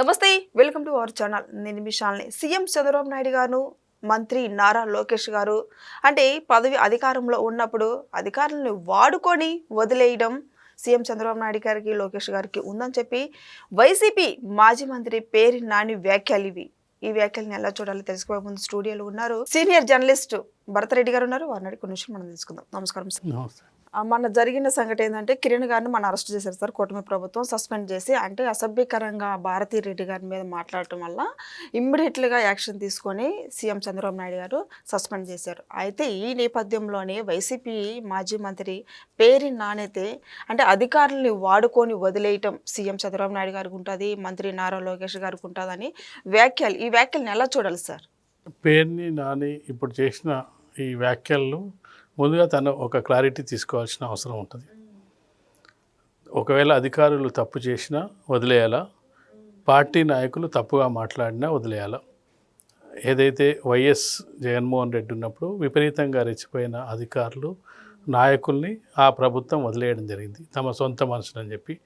నమస్తే, welcome to our channel. నేను మీ Shalini. CM Chandrababu Naidu గారు, మంత్రి నారా లోకేష్ గారు అంటే పదవి అధికారంలో ఉన్నప్పుడు అధికారులను వాడుకొని వదిలేయడం సీఎం చంద్రబాబు నాయుడు గారికి, లోకేష్ గారికి ఉందని చెప్పి వైసీపీ మాజీ మంత్రి పేరి నాని వ్యాఖ్యలు ఇవి. ఈ వ్యాఖ్యలను ఎలా చూడాలో తెలుసుకోవే ముందు స్టూడియోలో ఉన్నారు సీనియర్ జర్నలిస్ట్ భరతరెడ్డి గారు ఉన్నారు. వారిని అడిగి కొన్ని విషయం మనం తెలుసుకుందాం. నమస్కారం సార్. మన జరిగిన సంఘటన ఏంటంటే కిరణ్ గారిని మన అరెస్ట్ చేశారు సార్. కూటమి ప్రభుత్వం సస్పెండ్ చేసి అంటే అసభ్యకరంగా భారతీ రెడ్డి గారి మీద మాట్లాడటం వల్ల ఇమ్మీడియట్గా యాక్షన్ తీసుకొని సీఎం చంద్రబాబు నాయుడు గారు సస్పెండ్ చేశారు. అయితే ఈ నేపథ్యంలోనే వైసీపీ మాజీ మంత్రి పేరి నానైతే అంటే అధికారుల్ని వాడుకొని వదిలేయటం సీఎం చంద్రబాబు నాయుడు గారికి ఉంటుంది, మంత్రి నారా లోకేష్ గారికి ఉంటుందని వ్యాఖ్యలు. ఈ వ్యాఖ్యలను ఎలా చూడాలి సార్? పేర్ని నాని ఇప్పుడు చేసిన ఈ వ్యాఖ్యలను ముందుగా తను ఒక క్లారిటీ తీసుకోవాల్సిన అవసరం ఉంటుంది. ఒకవేళ అధికారులు తప్పు చేసినా వదిలేయాలా, పార్టీ నాయకులు తప్పుగా మాట్లాడినా వదిలేయాలా? ఏదైతే వైఎస్ జగన్మోహన్ రెడ్డి ఉన్నప్పుడు విపరీతంగా రెచ్చిపోయిన అధికారులు నాయకుల్ని ఆ ప్రభుత్వం వదిలేయడం జరిగింది, తమ సొంత మనుషులని చెప్పి.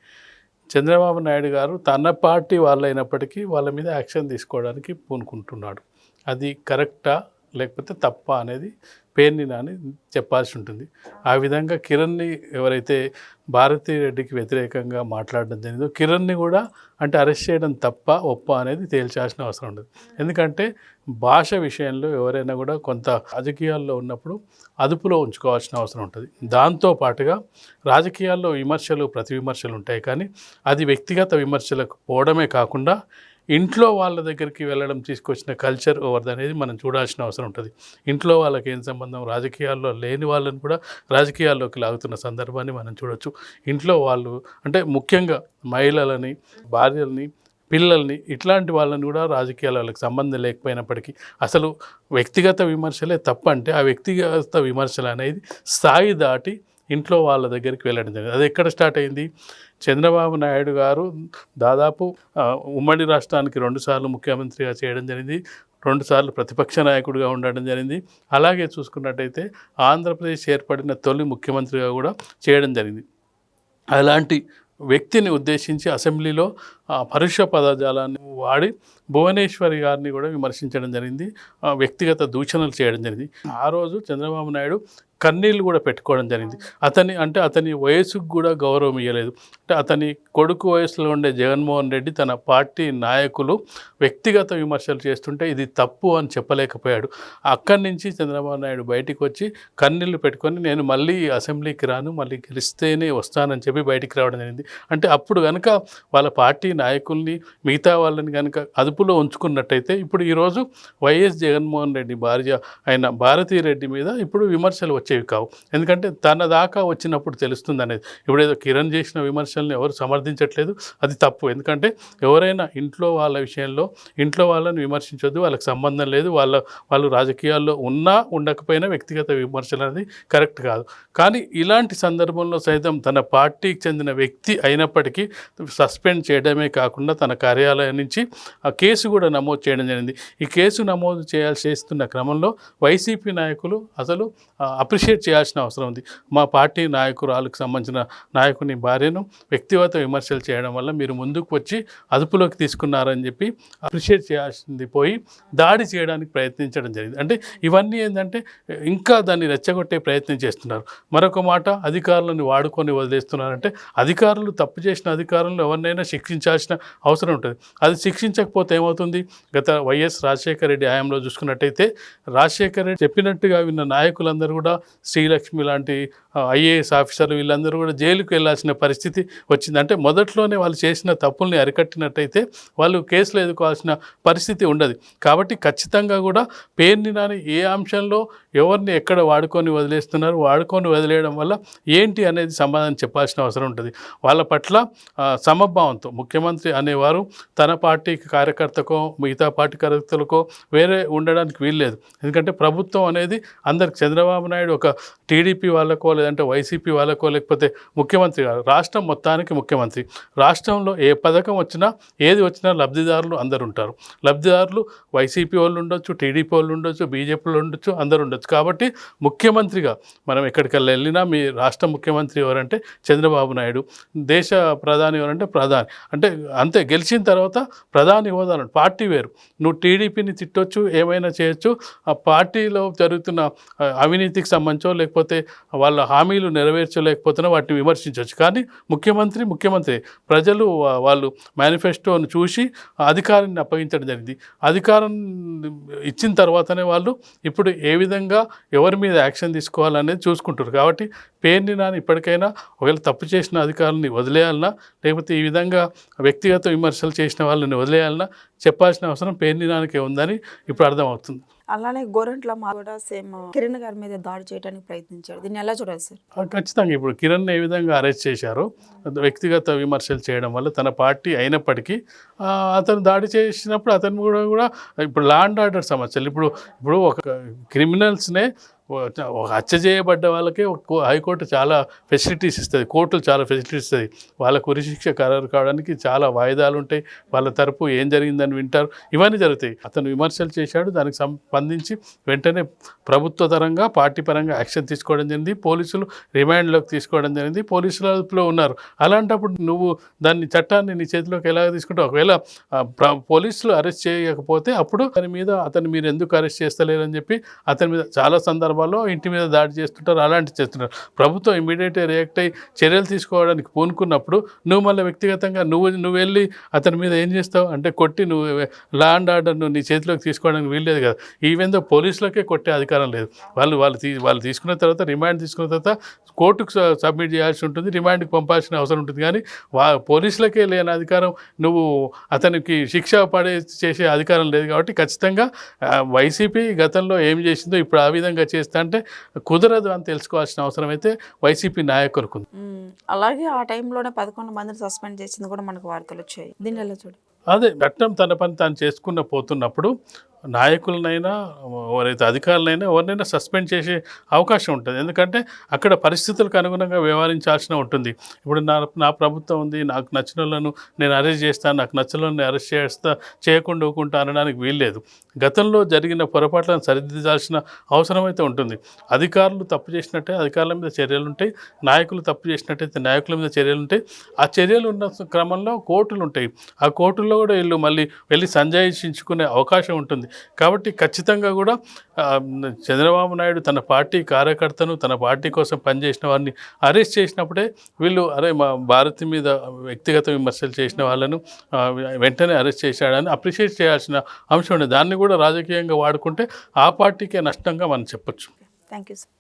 చంద్రబాబు నాయుడు గారు తన పార్టీ వాళ్ళైనప్పటికీ వాళ్ళ మీద యాక్షన్ తీసుకోవడానికి పూనుకుంటున్నాడు. అది కరెక్టా లేకపోతే తప్ప అనేది పేర్ని నాని చెప్పాల్సి ఉంటుంది. ఆ విధంగా కిరణ్ని ఎవరైతే భారతీ రెడ్డికి వ్యతిరేకంగా మాట్లాడడం జరిగిందో కిరణ్ని కూడా అంటే అరెస్ట్ చేయడం తప్ప ఒప్ప అనేది తేల్చాల్సిన అవసరం ఉంటుంది. ఎందుకంటే భాష విషయంలో ఎవరైనా కూడా కొంత రాజకీయాల్లో ఉన్నప్పుడు అదుపులో ఉంచుకోవాల్సిన అవసరం ఉంటుంది. దాంతో పాటుగా రాజకీయాల్లో విమర్శలు ప్రతి విమర్శలు ఉంటాయి, కానీ అది వ్యక్తిగత విమర్శలకు పోవడమే కాకుండా ఇంట్లో వాళ్ళ దగ్గరికి వెళ్ళడం తీసుకొచ్చిన కల్చర్ ఓవర్ది అనేది మనం చూడాల్సిన అవసరం ఉంటుంది. ఇంట్లో వాళ్ళకి ఏం సంబంధం, రాజకీయాల్లో లేని వాళ్ళని కూడా రాజకీయాల్లోకి లాగుతున్న సందర్భాన్ని మనం చూడొచ్చు. ఇంట్లో వాళ్ళు అంటే ముఖ్యంగా మహిళలని, భార్యల్ని, పిల్లల్ని, ఇట్లాంటి వాళ్ళని కూడా రాజకీయాలకు సంబంధం లేకపోయినప్పటికీ అసలు వ్యక్తిగత విమర్శలే తప్పంటే ఆ వ్యక్తిగత విమర్శలు అనేది స్థాయి దాటి ఇంట్లో వాళ్ళ దగ్గరికి వెళ్ళడం జరిగింది. అది ఎక్కడ స్టార్ట్ అయింది? చంద్రబాబు నాయుడు గారు దాదాపు ఉమ్మడి రాష్ట్రానికి 2 సార్లు ముఖ్యమంత్రిగా చేయడం జరిగింది, 2 సార్లు ప్రతిపక్ష నాయకుడిగా ఉండడం జరిగింది. అలాగే చూసుకున్నట్టయితే ఆంధ్రప్రదేశ్ ఏర్పడిన తొలి ముఖ్యమంత్రిగా కూడా చేయడం జరిగింది. అలాంటి వ్యక్తిని ఉద్దేశించి అసెంబ్లీలో పరుష పదజాలాన్ని వాడి భువనేశ్వరి గారిని కూడా విమర్శించడం జరిగింది, వ్యక్తిగత దూషణలు చేయడం జరిగింది. ఆ రోజు చంద్రబాబు నాయుడు కన్నీళ్ళు కూడా పెట్టుకోవడం జరిగింది. అతని వయసుకు కూడా గౌరవం ఇవ్వలేదు. అంటే అతని కొడుకు వయసులో ఉండే జగన్మోహన్ రెడ్డి తన పార్టీ నాయకులు వ్యక్తిగత విమర్శలు చేస్తుంటే ఇది తప్పు అని చెప్పలేకపోయాడు. అక్కడి నుంచి చంద్రబాబు నాయుడు బయటికి వచ్చి కన్నీళ్ళు పెట్టుకొని నేను మళ్ళీ అసెంబ్లీకి రాను, మళ్ళీ గెలిస్తేనే వస్తానని చెప్పి బయటికి రావడం జరిగింది. అంటే అప్పుడు కనుక వాళ్ళ పార్టీ నాయకుల్ని, మిగతా వాళ్ళని కనుక అదుపులో ఉంచుకున్నట్టయితే ఇప్పుడు ఈరోజు వైఎస్ జగన్మోహన్ రెడ్డి భార్య అయిన భారతీ రెడ్డి మీద ఇప్పుడు విమర్శలు వచ్చేవి కావు. ఎందుకంటే తన దాకా వచ్చినప్పుడు తెలుస్తుంది అనేది. ఇప్పుడు ఏదో కిరణ్ చేసిన విమర్శల్ని ఎవరు సమర్థించట్లేదు, అది తప్పు. ఎందుకంటే ఎవరైనా ఇంట్లో వాళ్ళ విషయంలో ఇంట్లో వాళ్ళని విమర్శించొద్దు, వాళ్ళకి సంబంధం లేదు, వాళ్ళు రాజకీయాల్లో ఉన్నా ఉండకపోయినా వ్యక్తిగత విమర్శలు అనేది కరెక్ట్ కాదు. కానీ ఇలాంటి సందర్భంలో సైతం తన పార్టీకి చెందిన వ్యక్తి అయినప్పటికీ సస్పెండ్ చేయడమే కాకుండా తన కార్యాలయం నుంచి ఆ కేసు కూడా నమోదు చేయడం జరిగింది. ఈ కేసు నమోదు చేస్తున్న క్రమంలో వైసీపీ నాయకులు అసలు అప్రిషియేట్ చేయాల్సిన అవసరం ఉంది. మా పార్టీ నాయకురాలకు సంబంధించిన నాయకుని భార్యను వ్యక్తిగత విమర్శలు చేయడం వల్ల మీరు ముందుకు వచ్చి అదుపులోకి తీసుకున్నారని చెప్పి అప్రిషియేట్ చేయాల్సింది పోయి దాడి చేయడానికి ప్రయత్నించడం జరిగింది. అంటే ఇవన్నీ ఏంటంటే ఇంకా దాన్ని రెచ్చగొట్టే ప్రయత్నం చేస్తున్నారు. మరొక మాట, అధికారులను వాడుకొని వదిలేస్తున్నారంటే అధికారులు తప్పు చేసిన అధికారులను ఎవరినైనా శిక్షించాల్సిన అవసరం ఉంటుంది. అది శిక్షించకపోతే ఏమవుతుంది? గత వైఎస్ రాజశేఖర రెడ్డి హయాంలో చూసుకున్నట్టయితే రాజశేఖర రెడ్డి చెప్పినట్టుగా విన్న నాయకులందరూ కూడా శ్రీలక్ష్మి లాంటి ఐఏఎస్ ఆఫీసర్లు వీళ్ళందరూ కూడా జైలుకు వెళ్ళాల్సిన పరిస్థితి వచ్చింది. అంటే మొదట్లోనే వాళ్ళు చేసిన తప్పుల్ని అరికట్టినట్టయితే వాళ్ళు కేసులు ఎదుర్కోవాల్సిన పరిస్థితి ఉండదు. కాబట్టి ఖచ్చితంగా కూడా పేర్ని నాని ఏ అంశంలో ఎవరిని ఎక్కడ వాడుకొని వదిలేస్తున్నారు, వాడుకొని వదిలేయడం వల్ల ఏంటి అనేది సమాధానం చెప్పాల్సిన అవసరం ఉంటుంది. వాళ్ళ పట్ల సమభావంతో ముఖ్యమంత్రి అనేవారు తన పార్టీకి కార్యకర్తకో మిగతా పార్టీ కార్యకర్తలకో వేరే ఉండడానికి వీల్లేదు. ఎందుకంటే ప్రభుత్వం అనేది అందరికి చంద్రబాబు నాయుడు ఒక టీడీపీ వాళ్ళకో లేదంటే వైసీపీ వాళ్ళకో లేకపోతే ముఖ్యమంత్రి కాదు, రాష్ట్రం మొత్తానికి ముఖ్యమంత్రి. రాష్ట్రంలో ఏ పథకం వచ్చినా ఏది వచ్చినా లబ్ధిదారులు అందరు ఉంటారు. లబ్ధిదారులు వైసీపీ వాళ్ళు ఉండొచ్చు, టీడీపీ వాళ్ళు ఉండొచ్చు, బీజేపీ వాళ్ళు ఉండొచ్చు, అందరు ఉండొచ్చు. కాబట్టి ముఖ్యమంత్రిగా మనం ఎక్కడికెళ్ళి వెళ్ళినా మీ రాష్ట్ర ముఖ్యమంత్రి ఎవరంటే చంద్రబాబు నాయుడు, దేశ ప్రధాని ఎవరంటే ప్రధాని. అంటే అంతే గెలిచిన తర్వాత ప్రధాని హోదాలో పార్టీ వేరు. నువ్వు టీడీపీని తిట్టొచ్చు, ఏమైనా చేయొచ్చు, ఆ పార్టీలో జరుగుతున్న అవినీతికి సంబంధించో లేకపోతే వాళ్ళ హామీలు నెరవేర్చలేకపోతున్నా వాటిని విమర్శించవచ్చు. కానీ ముఖ్యమంత్రి ప్రజలు వాళ్ళు మేనిఫెస్టోను చూసి అధికారాన్ని అప్పగించడం జరిగింది. అధికారం ఇచ్చిన తర్వాతనే వాళ్ళు ఇప్పుడు ఏ విధంగా ఎవరి మీద యాక్షన్ తీసుకోవాలనేది చూసుకుంటారు. కాబట్టి పేర్ని నాని ఇప్పటికైనా ఒకవేళ తప్పు చేసిన అధికారులని వదిలేయాలన్నా లేకపోతే ఈ విధంగా వ్యక్తిగత విమర్శలు చేసిన వాళ్ళని వదిలేయాలన్నా చెప్పాల్సిన అవసరం పేర్ని నానికే ఉందని ఇప్పుడు అర్థమవుతుంది. అలానే గోరంట్ల మా కూడా సేమ్ కిరణ్ గారి మీద దాడి చేయడానికి ప్రయత్నించాడు. దీన్ని ఎలా చూడాలి సార్? ఖచ్చితంగా ఇప్పుడు కిరణ్ ఏ విధంగా అరెస్ట్ చేశారో వ్యక్తిగత విమర్శలు చేయడం వల్ల తన పార్టీ అయినప్పటికీ అతను దాడి చేసినప్పుడు అతను కూడా ఇప్పుడు లా అండ్ ఆర్డర్ సమస్యలు ఇప్పుడు ఒక క్రిమినల్స్నే హత్య చేయబడ్డ వాళ్ళకే హైకోర్టు చాలా ఫెసిలిటీస్ ఇస్తుంది, కోర్టులు చాలా ఫెసిలిటీస్ ఇస్తుంది. వాళ్ళకు ఉరిశిక్ష ఖరారు కావడానికి చాలా వాయిదాలు ఉంటాయి, వాళ్ళ తరపు ఏం జరిగిందని వింటారు, ఇవన్నీ జరుగుతాయి. అతను విమర్శలు చేశాడు, దానికి సంబంధించి వెంటనే ప్రభుత్వ పరంగా పార్టీ పరంగా యాక్షన్ తీసుకోవడం జరిగింది. పోలీసులు రిమాండ్లోకి తీసుకోవడం జరిగింది, పోలీసుల అదుపులో ఉన్నారు. అలాంటప్పుడు నువ్వు దాన్ని చట్టాన్ని నీ చేతిలోకి ఎలాగ తీసుకుంటావు? ఒకవేళ పోలీసులు అరెస్ట్ చేయకపోతే అప్పుడు అతని మీరు ఎందుకు అరెస్ట్ చేస్తలేరని చెప్పి అతని మీద చాలా సందర్భాలు ఇంటి మీద దాడి చేస్తుంటారు, అలాంటివి చేస్తుంటారు. ప్రభుత్వం ఇమీడియట్గా రియాక్ట్ అయ్యి చర్యలు తీసుకోవడానికి పూనుకున్నప్పుడు నువ్వు మళ్ళీ వ్యక్తిగతంగా నువ్వు వెళ్ళి అతని మీద ఏం చేస్తావు అంటే కొట్టి నువ్వు లా అండ్ ఆర్డర్ను నీ చేతిలోకి తీసుకోవడానికి వీల్లేదు కదా. ఈవెన్ దో పోలీసులకే కొట్టే అధికారం లేదు. వాళ్ళు తీసుకున్న తర్వాత రిమాండ్ తీసుకున్న తర్వాత కోర్టుకు సబ్మిట్ చేయాల్సి ఉంటుంది, రిమాండ్కి పంపాల్సిన అవసరం ఉంటుంది. కానీ పోలీసులకే లేని అధికారం నువ్వు అతనికి శిక్ష చేసే అధికారం లేదు. కాబట్టి ఖచ్చితంగా వైసీపీ గతంలో ఏం చేసిందో ఇప్పుడు ఆ విధంగా చేస్తే అంటే కుదరదు అని తెలుసుకోవాల్సిన అవసరం అయితే వైసీపీ నాయకులకు ఉంది. అలాగే ఆ టైంలోనే 11 మందిని సస్పెండ్ చేసింది కూడా మనకు వార్తలు వచ్చాయి. దీన్ని ఎలా చూడు? అదే చట్టం తన పని తాను చేసుకున్న పోతున్నప్పుడు నాయకులనైనా ఎవరైతే అధికారులైనా ఎవరినైనా సస్పెండ్ చేసే అవకాశం ఉంటుంది. ఎందుకంటే అక్కడ పరిస్థితులకు అనుగుణంగా వ్యవహరించాల్సిన ఉంటుంది. ఇప్పుడు నా ప్రభుత్వం ఉంది, నాకు నచ్చిన వాళ్ళను నేను అరెస్ట్ చేస్తాను, నాకు నచ్చిన వాళ్ళని అరెస్ట్ చేయకుండా ఊకుంటా అనడానికి వీల్లేదు. గతంలో జరిగిన పొరపాట్లను సరిదిద్దాల్సిన అవసరం అయితే ఉంటుంది. అధికారులు తప్పు చేసినట్టే అధికారుల మీద చర్యలు ఉంటాయి, నాయకులు తప్పు చేసినట్టయితే నాయకుల మీద చర్యలు ఉంటాయి. ఆ చర్యలు ఉన్న క్రమంలో కోర్టులు ఉంటాయి, ఆ కోర్టుల్లో కూడా వీళ్ళు మళ్ళీ వెళ్ళి సంజాయించుకునే అవకాశం ఉంటుంది. కాబట్టి ఖచ్చితంగా కూడా చంద్రబాబు నాయుడు తన పార్టీ కార్యకర్తను తన పార్టీ కోసం పనిచేసిన వారిని అరెస్ట్ చేసినప్పుడే వీళ్ళు మా భారతి మీద వ్యక్తిగత విమర్శలు చేసిన వాళ్ళను వెంటనే అరెస్ట్ చేశాడని అప్రిషియేట్ చేయాల్సిన అంశం ఉంది. దాన్ని కూడా రాజకీయంగా వాడుకుంటే ఆ పార్టీకే నష్టంగా మనం చెప్పొచ్చు. Thank you sir.